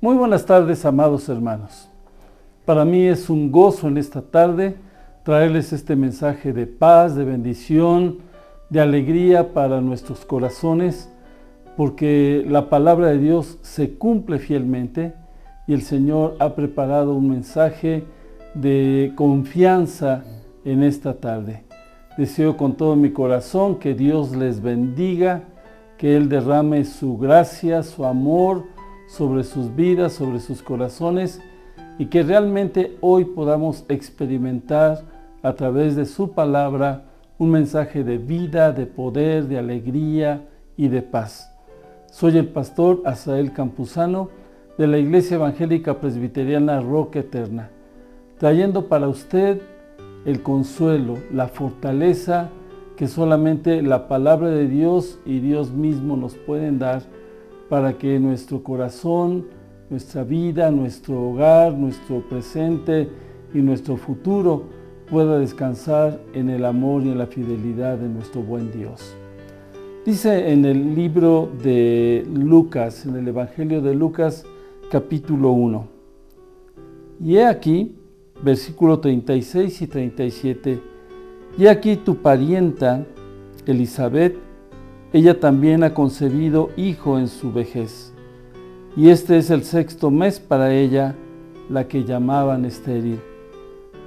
Muy buenas tardes, amados hermanos. Para mí es un gozo en esta tarde traerles este mensaje de paz, de bendición, de alegría para nuestros corazones, porque la palabra de Dios se cumple fielmente y el Señor ha preparado un mensaje de confianza en esta tarde. Deseo con todo mi corazón que Dios les bendiga, que Él derrame su gracia, su amor sobre sus vidas, sobre sus corazones, y que realmente hoy podamos experimentar a través de su palabra un mensaje de vida, de poder, de alegría y de paz. Soy el pastor Asael Campuzano de la Iglesia Evangélica Presbiteriana Roca Eterna, trayendo para usted el consuelo, la fortaleza que solamente la palabra de Dios y Dios mismo nos pueden dar para que nuestro corazón, nuestra vida, nuestro hogar, nuestro presente y nuestro futuro pueda descansar en el amor y en la fidelidad de nuestro buen Dios. Dice en el libro de Lucas, en el Evangelio de Lucas, capítulo 1. Y he aquí, versículo 36 y 37, y aquí tu parienta, Elisabet, ella también ha concebido hijo en su vejez, y este es el 6º mes para ella, la que llamaban estéril,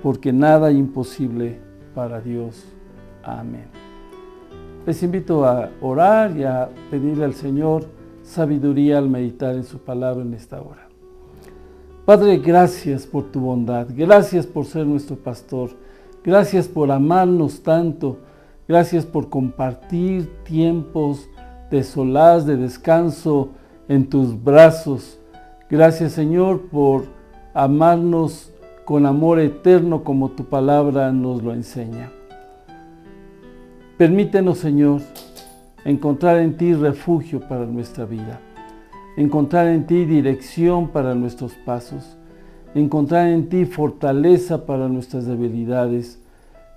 porque nada imposible para Dios. Amén. Les invito a orar y a pedirle al Señor sabiduría al meditar en su palabra en esta hora. Padre, gracias por tu bondad, gracias por ser nuestro pastor, gracias por amarnos tanto, gracias por compartir tiempos de solaz, de descanso en tus brazos. Gracias, Señor, por amarnos con amor eterno como tu palabra nos lo enseña. Permítenos, Señor, encontrar en ti refugio para nuestra vida, encontrar en ti dirección para nuestros pasos, encontrar en ti fortaleza para nuestras debilidades,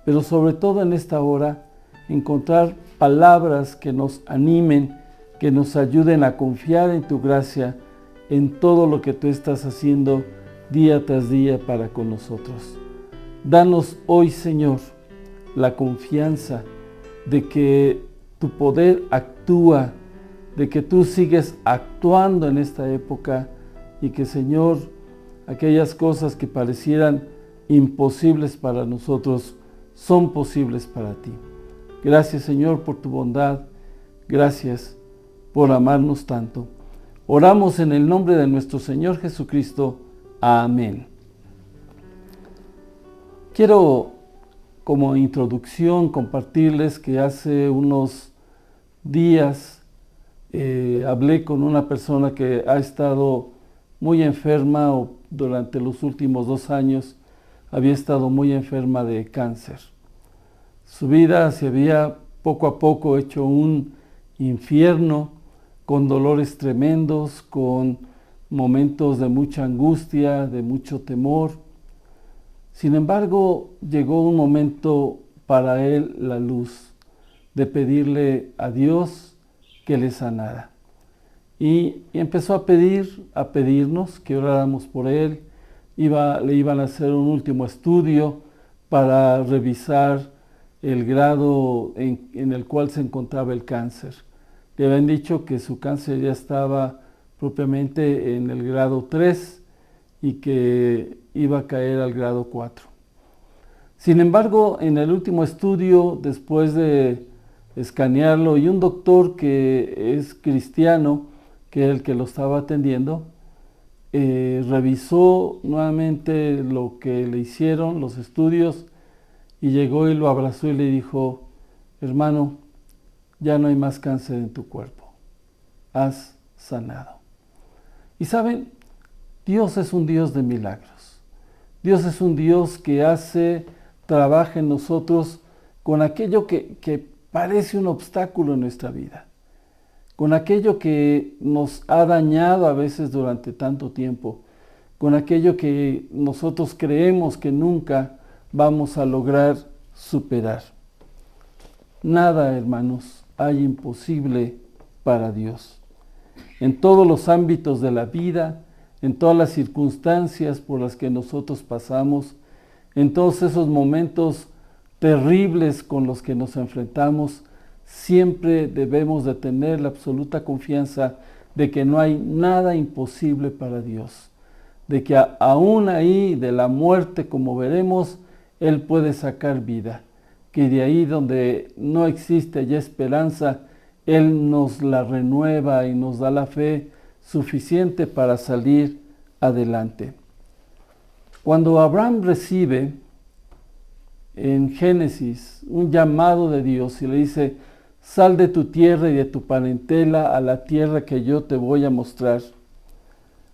pero sobre todo en esta hora, encontrar palabras que nos animen, que nos ayuden a confiar en tu gracia, en todo lo que tú estás haciendo día tras día para con nosotros. Danos hoy, Señor, la confianza de que tu poder actúa, de que tú sigues actuando en esta época y que, Señor, aquellas cosas que parecieran imposibles para nosotros son posibles para ti. Gracias, Señor, por tu bondad. Gracias por amarnos tanto. Oramos en el nombre de nuestro Señor Jesucristo. Amén. Quiero, como introducción, compartirles que hace unos días hablé con una persona que ha estado muy enferma o durante los últimos 2 años había estado muy enferma de cáncer. Su vida se había poco a poco hecho un infierno, con dolores tremendos, con momentos de mucha angustia, de mucho temor. Sin embargo, llegó un momento para él, la luz, de pedirle a Dios que le sanara. Y empezó a pedirnos que oráramos por él. Le iban a hacer un último estudio para revisar el grado en el cual se encontraba el cáncer. Le habían dicho que su cáncer ya estaba propiamente en el grado 3 y que iba a caer al grado 4. Sin embargo, en el último estudio, después de escanearlo, y un doctor que es cristiano, que es el que lo estaba atendiendo, revisó nuevamente lo que le hicieron, los estudios, y llegó y lo abrazó y le dijo: hermano, ya no hay más cáncer en tu cuerpo, has sanado. Y saben, Dios es un Dios de milagros. Dios es un Dios que trabaja en nosotros con aquello que parece un obstáculo en nuestra vida, con aquello que nos ha dañado a veces durante tanto tiempo, con aquello que nosotros creemos que nunca vamos a lograr superar. Nada, hermanos, hay imposible para Dios. En todos los ámbitos de la vida, en todas las circunstancias por las que nosotros pasamos, en todos esos momentos terribles con los que nos enfrentamos, siempre debemos de tener la absoluta confianza de que no hay nada imposible para Dios, de que aún ahí de la muerte, como veremos, Él puede sacar vida, que de ahí donde no existe ya esperanza, Él nos la renueva y nos da la fe suficiente para salir adelante. Cuando Abraham recibe en Génesis un llamado de Dios y le dice: sal de tu tierra y de tu parentela a la tierra que yo te voy a mostrar,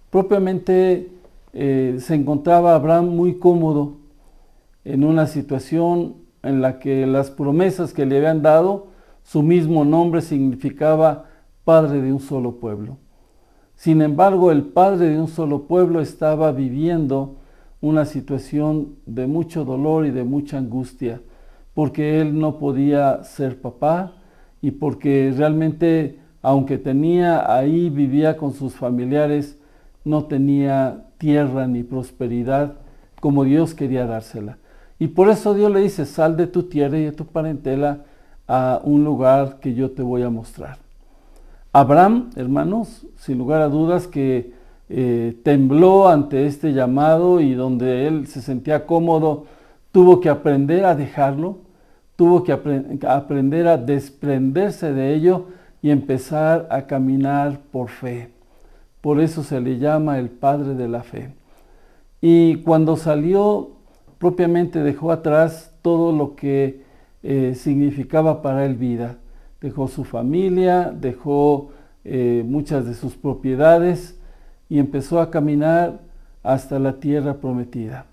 propiamente se encontraba Abraham muy cómodo en una situación en la que las promesas que le habían dado, su mismo nombre significaba padre de un solo pueblo. Sin embargo, el padre de un solo pueblo estaba viviendo una situación de mucho dolor y de mucha angustia, porque él no podía ser papá y porque realmente, aunque vivía con sus familiares, no tenía tierra ni prosperidad como Dios quería dársela. Y por eso Dios le dice: sal de tu tierra y de tu parentela a un lugar que yo te voy a mostrar. Abraham, hermanos, sin lugar a dudas que tembló ante este llamado, y donde él se sentía cómodo, tuvo que aprender a dejarlo, tuvo que aprender a desprenderse de ello y empezar a caminar por fe. Por eso se le llama el padre de la fe. Y cuando salió, propiamente dejó atrás todo lo que significaba para él vida. Dejó su familia, dejó muchas de sus propiedades y empezó a caminar hasta la tierra prometida.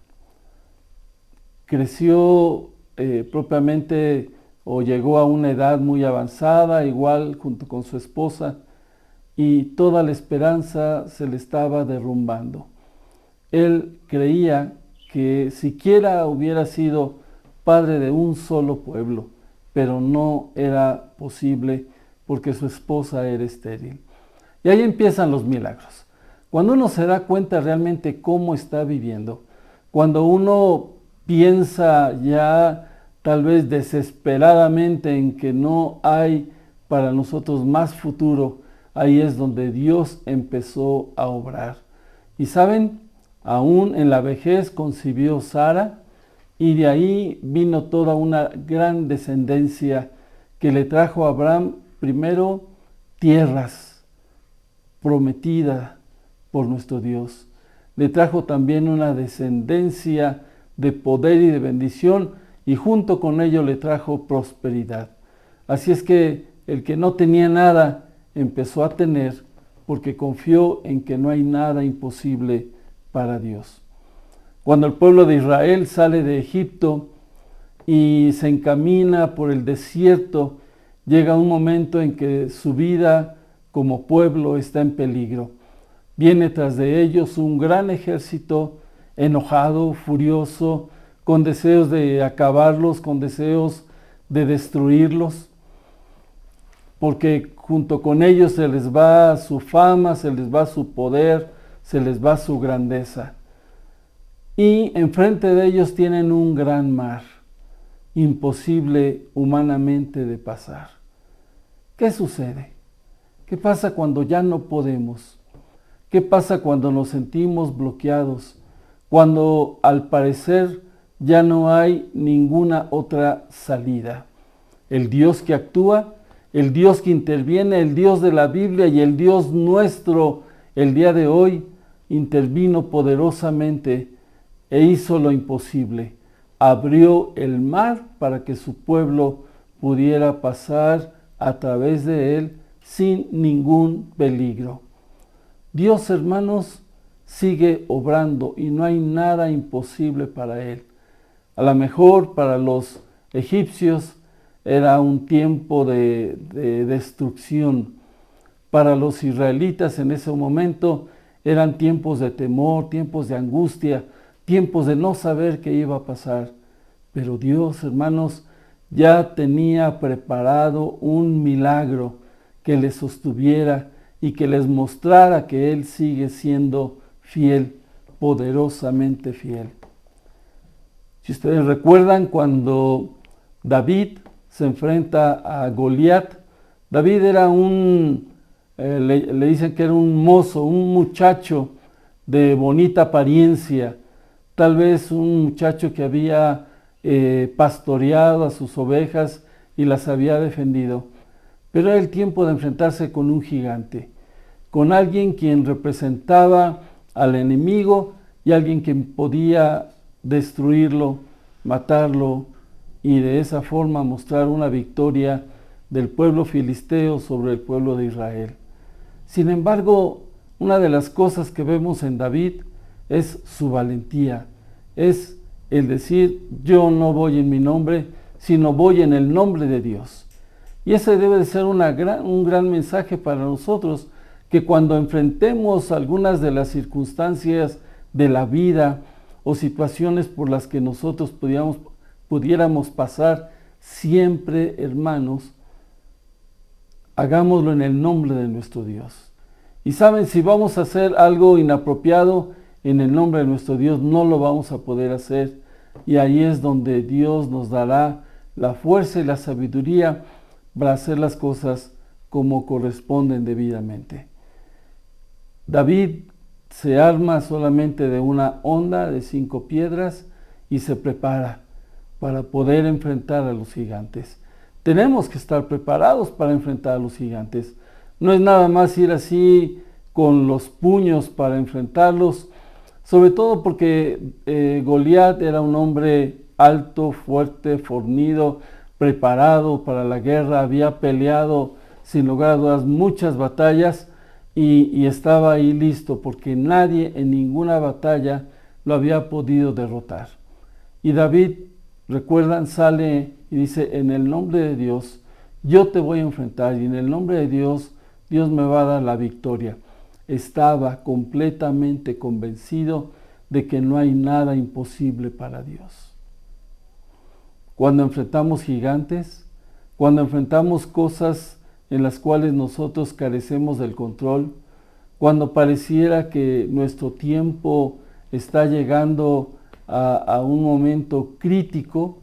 Creció propiamente, o llegó a una edad muy avanzada, igual junto con su esposa, y toda la esperanza se le estaba derrumbando. Él creía que siquiera hubiera sido padre de un solo pueblo, pero no era posible porque su esposa era estéril. Y ahí empiezan los milagros. Cuando uno se da cuenta realmente cómo está viviendo, cuando uno piensa ya tal vez desesperadamente en que no hay para nosotros más futuro, ahí es donde Dios empezó a obrar. Y saben, aún en la vejez concibió Sara, y de ahí vino toda una gran descendencia que le trajo a Abraham primero tierras prometidas por nuestro Dios. Le trajo también una descendencia de poder y de bendición, y junto con ello le trajo prosperidad. Así es que el que no tenía nada empezó a tener, porque confió en que no hay nada imposible para Dios. Cuando el pueblo de Israel sale de Egipto y se encamina por el desierto, llega un momento en que su vida como pueblo está en peligro. Viene tras de ellos un gran ejército enojado, furioso, con deseos de acabarlos, con deseos de destruirlos, porque junto con ellos se les va su fama, se les va su poder, se les va su grandeza. Y enfrente de ellos tienen un gran mar, imposible humanamente de pasar. ¿Qué sucede? ¿Qué pasa cuando ya no podemos? ¿Qué pasa cuando nos sentimos bloqueados? Cuando al parecer ya no hay ninguna otra salida. El Dios que actúa, el Dios que interviene, el Dios de la Biblia y el Dios nuestro el día de hoy intervino poderosamente e hizo lo imposible. Abrió el mar para que su pueblo pudiera pasar a través de él sin ningún peligro. Dios, hermanos, sigue obrando y no hay nada imposible para él. A lo mejor para los egipcios era un tiempo de destrucción. Para los israelitas en ese momento eran tiempos de temor, tiempos de angustia, tiempos de no saber qué iba a pasar. Pero Dios, hermanos, ya tenía preparado un milagro que les sostuviera y que les mostrara que Él sigue siendo fiel, poderosamente fiel. Si ustedes recuerdan, cuando David se enfrenta a Goliat, David era le dicen que era un mozo, un muchacho de bonita apariencia, tal vez un muchacho que había pastoreado a sus ovejas y las había defendido. Pero era el tiempo de enfrentarse con un gigante, con alguien quien representaba al enemigo y alguien que podía destruirlo, matarlo y de esa forma mostrar una victoria del pueblo filisteo sobre el pueblo de Israel. Sin embargo, una de las cosas que vemos en David es su valentía, es el decir, yo no voy en mi nombre, sino voy en el nombre de Dios. Y ese debe de ser un gran mensaje para nosotros, que cuando enfrentemos algunas de las circunstancias de la vida o situaciones por las que nosotros pudiéramos pasar, siempre, hermanos, hagámoslo en el nombre de nuestro Dios. Y saben, si vamos a hacer algo inapropiado en el nombre de nuestro Dios, no lo vamos a poder hacer. Y ahí es donde Dios nos dará la fuerza y la sabiduría para hacer las cosas como corresponden debidamente. David se arma solamente de una honda de 5 piedras y se prepara para poder enfrentar a los gigantes. Tenemos que estar preparados para enfrentar a los gigantes. No es nada más ir así con los puños para enfrentarlos, sobre todo porque Goliat era un hombre alto, fuerte, fornido, preparado para la guerra, había peleado sin lugar a dudas muchas batallas y estaba ahí listo, porque nadie en ninguna batalla lo había podido derrotar. Y David, recuerdan, sale y dice, en el nombre de Dios, yo te voy a enfrentar, y en el nombre de Dios, Dios me va a dar la victoria. Estaba completamente convencido de que no hay nada imposible para Dios. Cuando enfrentamos gigantes, cuando enfrentamos cosas en las cuales nosotros carecemos del control, cuando pareciera que nuestro tiempo está llegando a un momento crítico,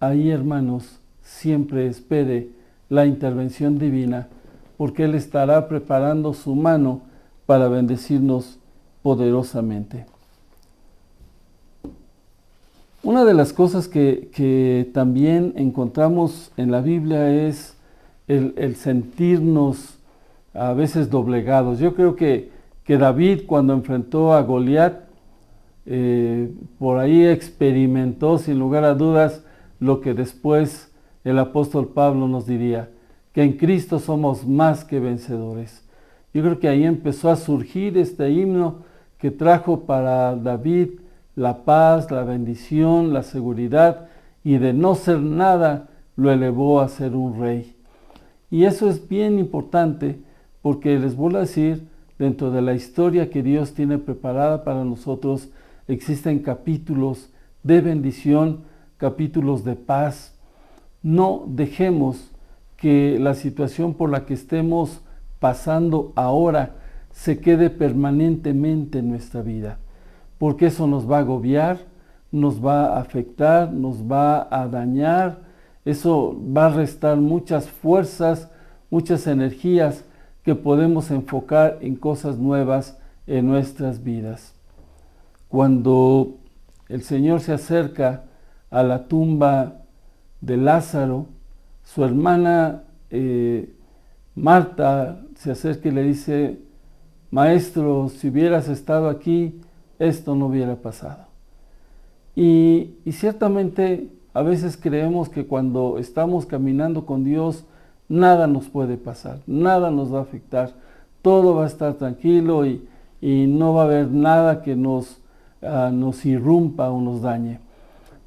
ahí, hermanos, siempre espere la intervención divina, porque Él estará preparando su mano para bendecirnos poderosamente. Una de las cosas que también encontramos en la Biblia es el sentirnos a veces doblegados. Yo creo que David, cuando enfrentó a Goliat, por ahí experimentó sin lugar a dudas lo que después el apóstol Pablo nos diría, que en Cristo somos más que vencedores. Yo creo que ahí empezó a surgir este himno que trajo para David la paz, la bendición, la seguridad, y de no ser nada lo elevó a ser un rey. Y eso es bien importante, porque les vuelvo a decir, dentro de la historia que Dios tiene preparada para nosotros, existen capítulos de bendición, capítulos de paz. No dejemos que la situación por la que estemos pasando ahora se quede permanentemente en nuestra vida, porque eso nos va a agobiar, nos va a afectar, nos va a dañar, eso va a restar muchas fuerzas, muchas energías que podemos enfocar en cosas nuevas en nuestras vidas. Cuando el Señor se acerca a la tumba de Lázaro, su hermana Marta se acerca y le dice, Maestro, si hubieras estado aquí, esto no hubiera pasado. Y ciertamente a veces creemos que cuando estamos caminando con Dios, nada nos puede pasar, nada nos va a afectar, todo va a estar tranquilo y no va a haber nada que nos irrumpa o nos dañe.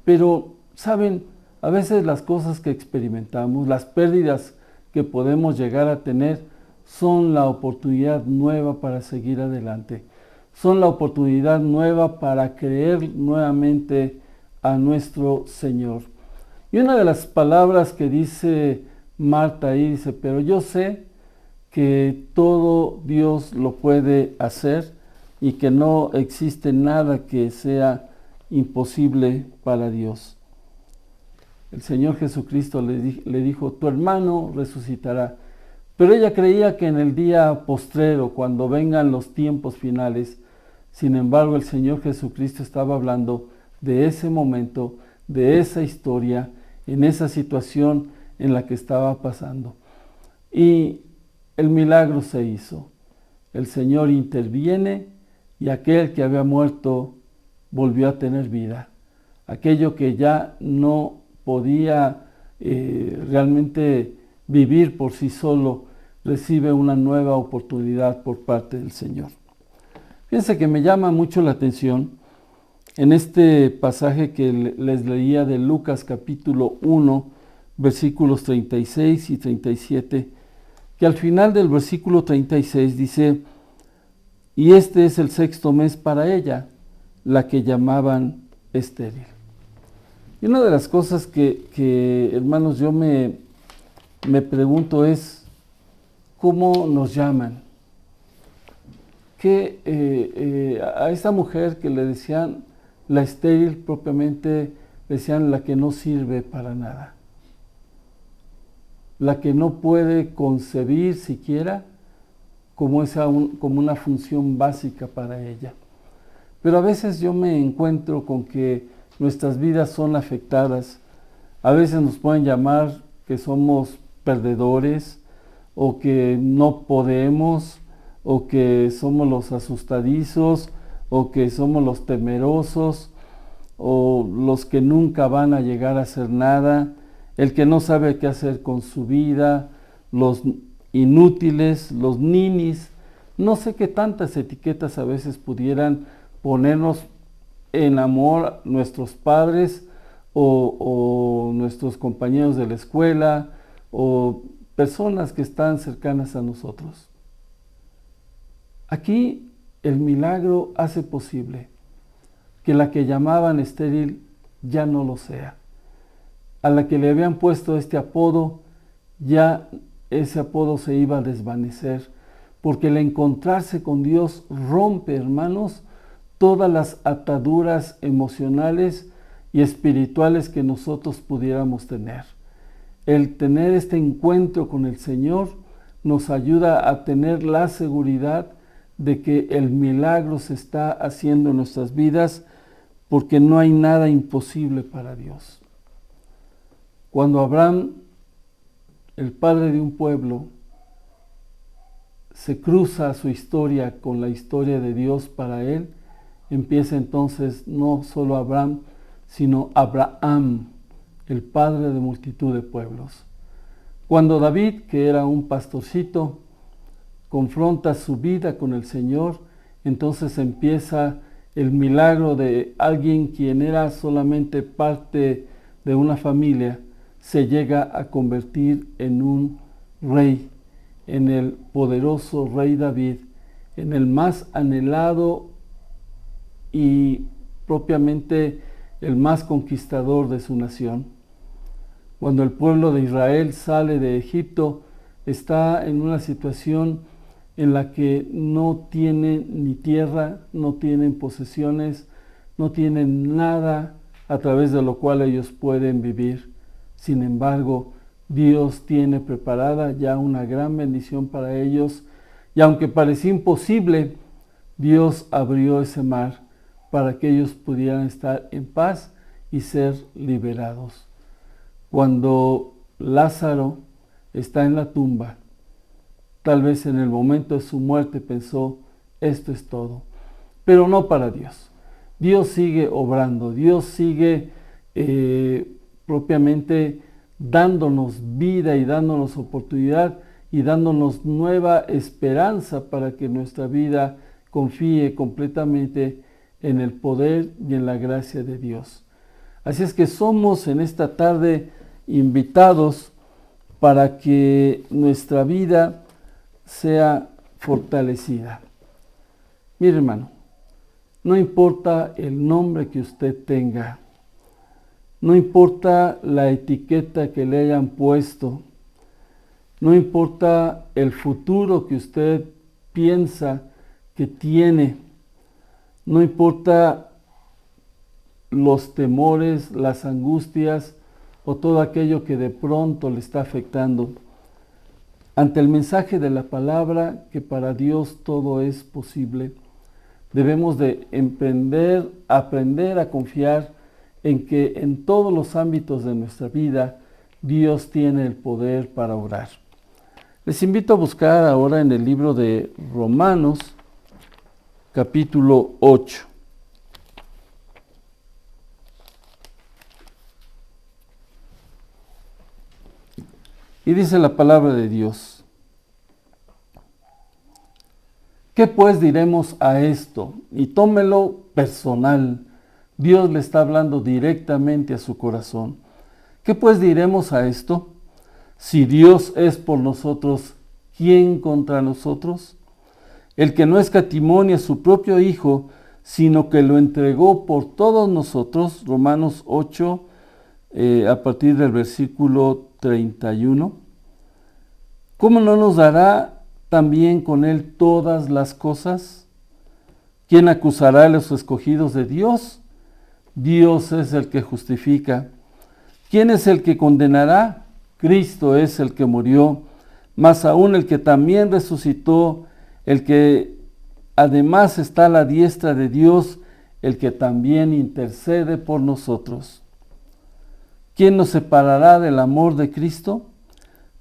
Pero, ¿saben? A veces las cosas que experimentamos, las pérdidas que podemos llegar a tener, son la oportunidad nueva para seguir adelante. Son la oportunidad nueva para creer nuevamente a nuestro Señor. Y una de las palabras que dice Marta ahí, dice, pero yo sé que todo Dios lo puede hacer, y que no existe nada que sea imposible para Dios. El Señor Jesucristo le dijo, tu hermano resucitará. Pero ella creía que en el día postrero, cuando vengan los tiempos finales, sin embargo el Señor Jesucristo estaba hablando de ese momento, de esa historia, en esa situación en la que estaba pasando. Y el milagro se hizo. El Señor interviene y aquel que había muerto volvió a tener vida. Aquello que ya no podía realmente vivir por sí solo, recibe una nueva oportunidad por parte del Señor. Fíjense que me llama mucho la atención en este pasaje que les leía de Lucas capítulo 1, versículos 36 y 37, que al final del versículo 36 dice, y este es el 6º mes para ella, la que llamaban estéril. Y una de las cosas que hermanos, yo me pregunto es, ¿cómo nos llaman? Que a esta mujer que le decían la estéril, propiamente decían la que no sirve para nada, la que no puede concebir siquiera como una función básica para ella. Pero a veces yo me encuentro con que nuestras vidas son afectadas. A veces nos pueden llamar que somos perdedores, o que no podemos, o que somos los asustadizos, o que somos los temerosos, o los que nunca van a llegar a hacer nada, el que no sabe qué hacer con su vida, los inútiles, los ninis. No sé qué tantas etiquetas a veces pudieran ponernos en amor nuestros padres o nuestros compañeros de la escuela o personas que están cercanas a nosotros. Aquí el milagro hace posible que la que llamaban estéril ya no lo sea. A la que le habían puesto este apodo, ya ese apodo se iba a desvanecer, porque el encontrarse con Dios rompe, hermanos, todas las ataduras emocionales y espirituales que nosotros pudiéramos tener. El tener este encuentro con el Señor nos ayuda a tener la seguridad de que el milagro se está haciendo en nuestras vidas, porque no hay nada imposible para Dios. Cuando Abraham, el padre de un pueblo, se cruza su historia con la historia de Dios para él, empieza entonces no solo Abraham, sino Abraham, el padre de multitud de pueblos. Cuando David, que era un pastorcito, confronta su vida con el Señor, entonces empieza el milagro de alguien quien era solamente parte de una familia, se llega a convertir en un rey, en el poderoso rey David, en el más anhelado y propiamente el más conquistador de su nación. Cuando el pueblo de Israel sale de Egipto, está en una situación en la que no tienen ni tierra, no tienen posesiones, no tienen nada a través de lo cual ellos pueden vivir. Sin embargo, Dios tiene preparada ya una gran bendición para ellos, y aunque parecía imposible, Dios abrió ese mar para que ellos pudieran estar en paz y ser liberados. Cuando Lázaro está en la tumba, tal vez en el momento de su muerte pensó, esto es todo, pero no para Dios. Dios sigue obrando, Dios sigue propiamente dándonos vida y dándonos oportunidad y dándonos nueva esperanza para que nuestra vida confíe completamente en el poder y en la gracia de Dios. Así es que somos en esta tarde invitados para que nuestra vida sea fortalecida. Mire, hermano, no importa el nombre que usted tenga, no importa la etiqueta que le hayan puesto, no importa el futuro que usted piensa que tiene, no importa los temores, las angustias o todo aquello que de pronto le está afectando. Ante el mensaje de la palabra, que para Dios todo es posible, debemos de aprender a confiar en que en todos los ámbitos de nuestra vida, Dios tiene el poder para obrar. Les invito a buscar ahora en el libro de Romanos, capítulo 8. Y dice la palabra de Dios: ¿qué pues diremos a esto? Y tómelo personal. Dios le está hablando directamente a su corazón. ¿Qué pues diremos a esto? Si Dios es por nosotros, ¿quién contra nosotros? El que no escatimó a su propio Hijo, sino que lo entregó por todos nosotros. Romanos 8, a partir del versículo 31. ¿Cómo no nos dará también con Él todas las cosas? ¿Quién acusará a los escogidos de Dios? Dios es el que justifica. ¿Quién es el que condenará? Cristo es el que murió, más aún el que también resucitó, el que además está a la diestra de Dios, el que también intercede por nosotros. ¿Quién nos separará del amor de Cristo?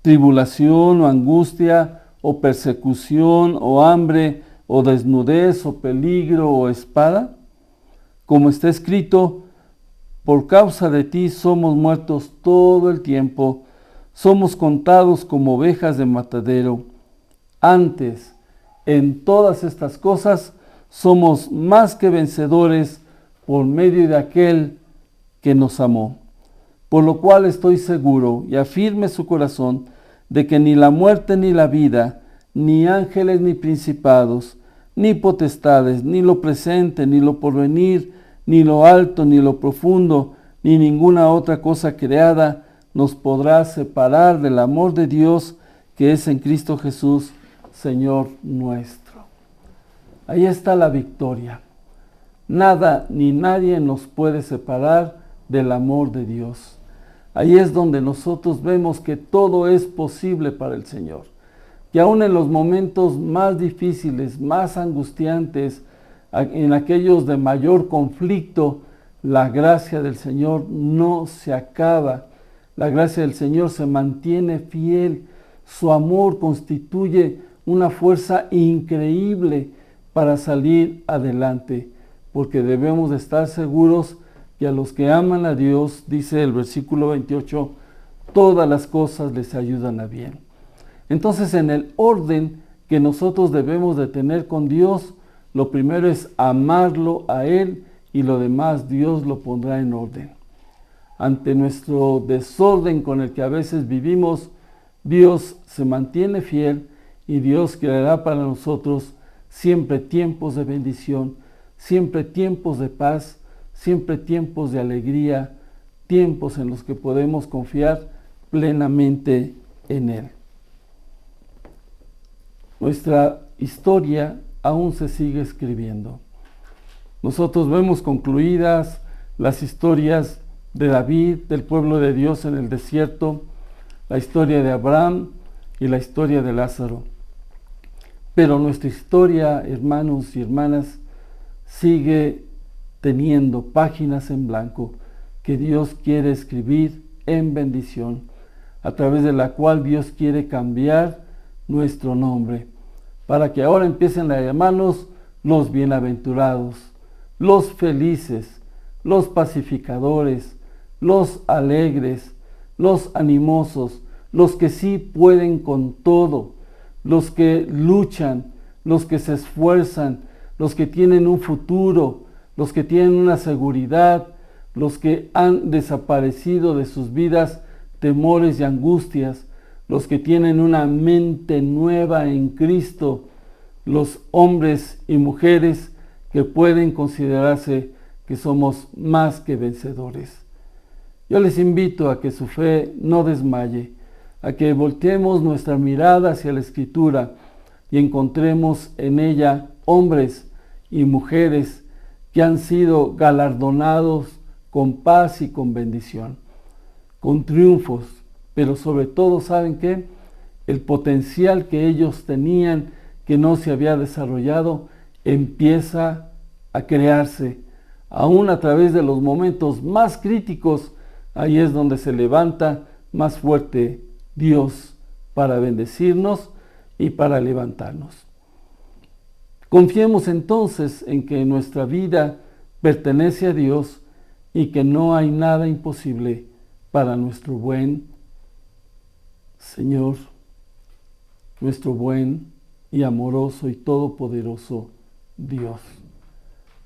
¿Tribulación o angustia o persecución o hambre o desnudez o peligro o espada? Como está escrito: por causa de ti somos muertos todo el tiempo, somos contados como ovejas de matadero. Antes, en todas estas cosas, somos más que vencedores por medio de aquel que nos amó. Por lo cual estoy seguro y afirme su corazón de que ni la muerte ni la vida, ni ángeles ni principados, ni potestades, ni lo presente, ni lo porvenir, ni lo alto, ni lo profundo, ni ninguna otra cosa creada nos podrá separar del amor de Dios que es en Cristo Jesús, Señor nuestro. Ahí está la victoria. Nada ni nadie nos puede separar del amor de Dios. Ahí es donde nosotros vemos que todo es posible para el Señor. Que aún en los momentos más difíciles, más angustiantes, en aquellos de mayor conflicto, la gracia del Señor no se acaba. La gracia del Señor se mantiene fiel. Su amor constituye una fuerza increíble para salir adelante, porque debemos de estar seguros que a los que aman a Dios, dice el versículo 28, todas las cosas les ayudan a bien. Entonces, en el orden que nosotros debemos de tener con Dios, lo primero es amarlo a Él y lo demás Dios lo pondrá en orden. Ante nuestro desorden con el que a veces vivimos, Dios se mantiene fiel y Dios creará para nosotros siempre tiempos de bendición, siempre tiempos de paz, siempre tiempos de alegría, tiempos en los que podemos confiar plenamente en Él. Nuestra historia aún se sigue escribiendo. Nosotros vemos concluidas las historias de David, del pueblo de Dios en el desierto, la historia de Abraham y la historia de Lázaro. Pero nuestra historia, hermanos y hermanas, sigue teniendo páginas en blanco que Dios quiere escribir en bendición, a través de la cual Dios quiere cambiar nuestro nombre, para que ahora empiecen a llamarnos los bienaventurados, los felices, los pacificadores, los alegres, los animosos, los que sí pueden con todo, los que luchan, los que se esfuerzan, los que tienen un futuro, los que tienen una seguridad, los que han desaparecido de sus vidas temores y angustias, los que tienen una mente nueva en Cristo, los hombres y mujeres que pueden considerarse que somos más que vencedores. Yo les invito a que su fe no desmaye, a que volteemos nuestra mirada hacia la Escritura y encontremos en ella hombres y mujeres que han sido galardonados con paz y con bendición, con triunfos, pero sobre todo, ¿saben qué? El potencial que ellos tenían, que no se había desarrollado, empieza a crearse, aún a través de los momentos más críticos. Ahí es donde se levanta más fuerte Dios para bendecirnos y para levantarnos. Confiemos entonces en que nuestra vida pertenece a Dios y que no hay nada imposible para nuestro buen Señor, nuestro buen y amoroso y todopoderoso Dios.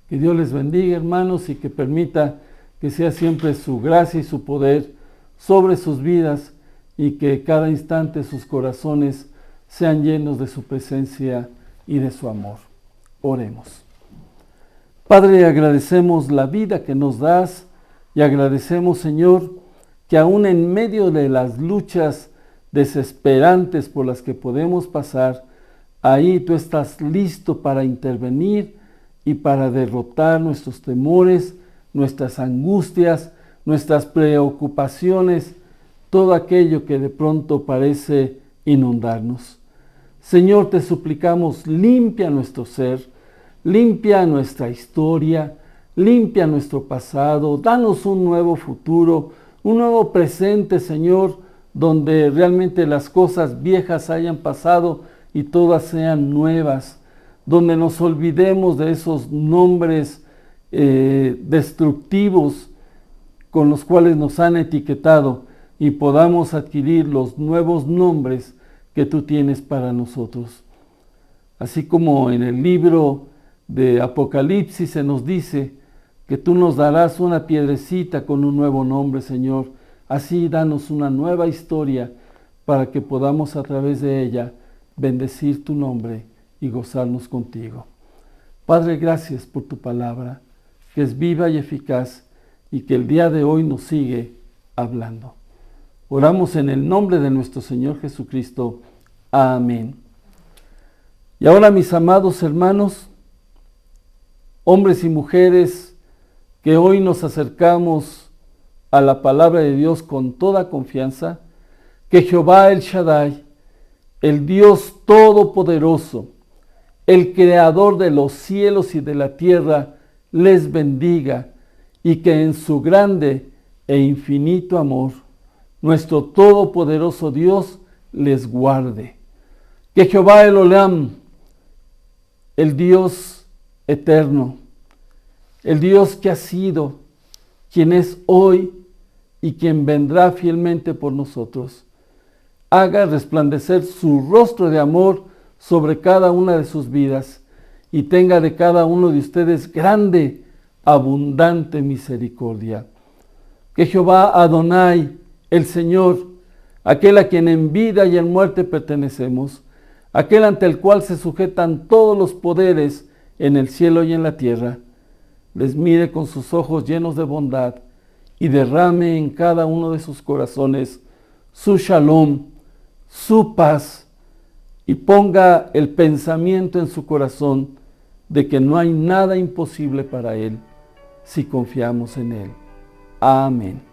Que Dios les bendiga, hermanos, y que permita que sea siempre su gracia y su poder sobre sus vidas y que cada instante sus corazones sean llenos de su presencia y de su amor. Oremos. Padre, agradecemos la vida que nos das y agradecemos, Señor, que aún en medio de las luchas desesperantes por las que podemos pasar, ahí tú estás listo para intervenir y para derrotar nuestros temores, nuestras angustias, nuestras preocupaciones, todo aquello que de pronto parece inundarnos. Señor, te suplicamos, limpia nuestro ser, limpia nuestra historia, limpia nuestro pasado, danos un nuevo futuro, un nuevo presente, Señor, donde realmente las cosas viejas hayan pasado y todas sean nuevas, donde nos olvidemos de esos nombres destructivos con los cuales nos han etiquetado y podamos adquirir los nuevos nombres que tú tienes para nosotros. Así como en el libro de Apocalipsis se nos dice que tú nos darás una piedrecita con un nuevo nombre, Señor. Así danos una nueva historia para que podamos a través de ella bendecir tu nombre y gozarnos contigo. Padre, gracias por tu palabra, que es viva y eficaz y que el día de hoy nos sigue hablando. Oramos en el nombre de nuestro Señor Jesucristo. Amén. Y ahora, mis amados hermanos, hombres y mujeres que hoy nos acercamos a la palabra de Dios con toda confianza, que Jehová el Shaddai, el Dios Todopoderoso, el Creador de los cielos y de la tierra, les bendiga y que en su grande e infinito amor, nuestro Todopoderoso Dios les guarde. Que Jehová el Olam, el Dios eterno, el Dios que ha sido, quien es hoy y quien vendrá fielmente por nosotros, haga resplandecer su rostro de amor sobre cada una de sus vidas y tenga de cada uno de ustedes grande, abundante misericordia. Que Jehová Adonai, el Señor, aquel a quien en vida y en muerte pertenecemos, aquel ante el cual se sujetan todos los poderes en el cielo y en la tierra, les mire con sus ojos llenos de bondad y derrame en cada uno de sus corazones su shalom, su paz, y ponga el pensamiento en su corazón de que no hay nada imposible para Él si confiamos en Él. Amén.